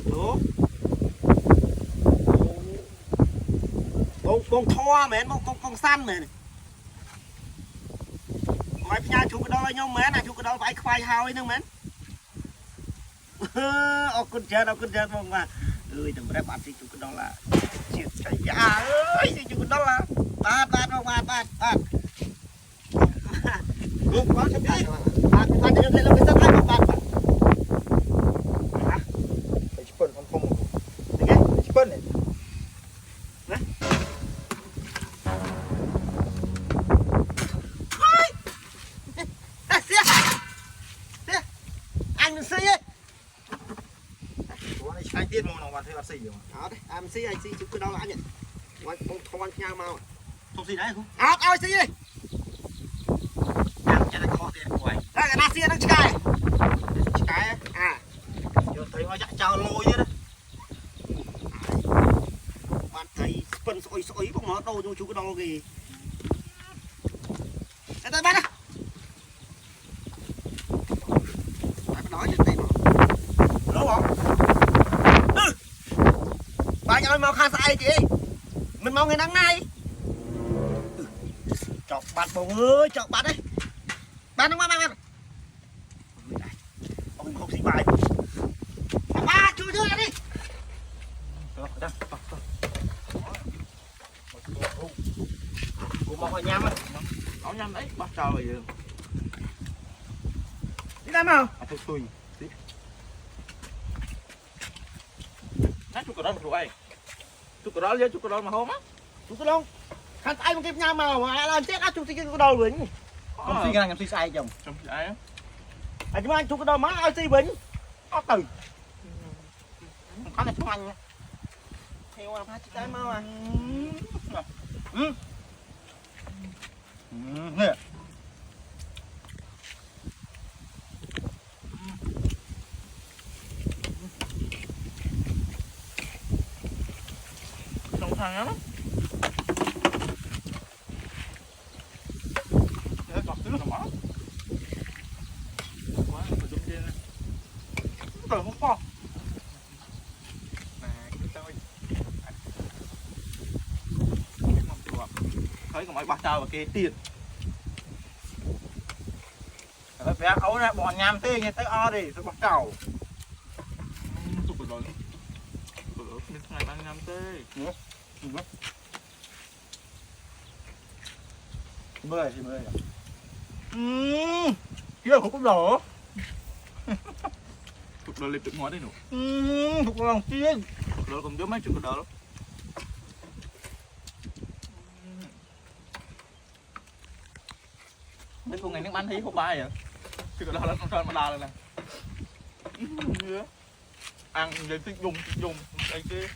Ủa? Bông thoa mến, bông xanh mến. Mày nhà chú cái đó là nhau mến à, chú cái đó phải khoai hao nữa mến. Ồ con chết bông mà. Ơi đừng có bạn gì chú cái đó là chuyện trời giá ơi, chú cái đó là bát bông bát. Đúng quá chấp đi. Bát cho nên là cái sắp hai bát. Hả? Phải chụp hình không. Được không? Phải chụp hình này. Đấy. Anh xí ấy. Ủa này khai tiết mà nó bạn thấy bạn xì rồi mà. Đó đấy, anh xí chú cái đó là anh nhỉ. Ngoài con thoan nhau mau. Không xì đấy không? Ôi xí đi. Ăn cho nó khó tiền của anh. Đây cái nasi nó chai. Cái á. À. Giờ thấy nó chạy trao lôi hết á. Bạn thấy phần sôi bông nó đâu cho chú cái đó gì. Đây bắt á. Bạn nói trên tay nó. Đúng không? Bạn ơi mau khai sai chị. Mình mau ngày nắng này. Chọc bạn bông ơi, chọc bạn đấy. Bạn không bạn. Ông không xí bài. Ba chui đưa ra đi. Đó, đó. Cô mong hỏi nhắm á. Nó nhắm đấy, bắt trò rồi. Đi làm nào? À thôi xui. Nãy chụp cái đó một rồi. Chụp cái đó lên, chụp cái đó mà hôm á. Chụp cái đó. Khăn tay một cái nhà màu mà làm chết á chụp cái đầu rồi. Không xì cái này em xì sai chồng. Chụp ai á? À chúng anh chụp cái đầu má ai xì bình. Có từ. Có này chúng anh nha. Theo là phát cái mau à. Nè. Trông thằng lắm. Để cọp tứ là má. Quá mà chung trên này. Trời không có. Nè, cứ chơi. Thấy còn mấy bác trao và kê tiền. Phải bé ấu nè, bọn nhám tê nghe tới o đi, tôi bắt đầu. Chụp rồi. Mình ngày đang nhắm tê. Mười thì mười. Kia không có đổ. Chụp rồi liệp được ngói đây nụ. Thuộc lòng chiên. Chụp rồi còn giống mấy chụp đó. Mấy con ngày nước bánh thấy không bay vậy? Chụp đó là con tròn mà đà rồi nè. Ăn vậy thích dùng đây kia.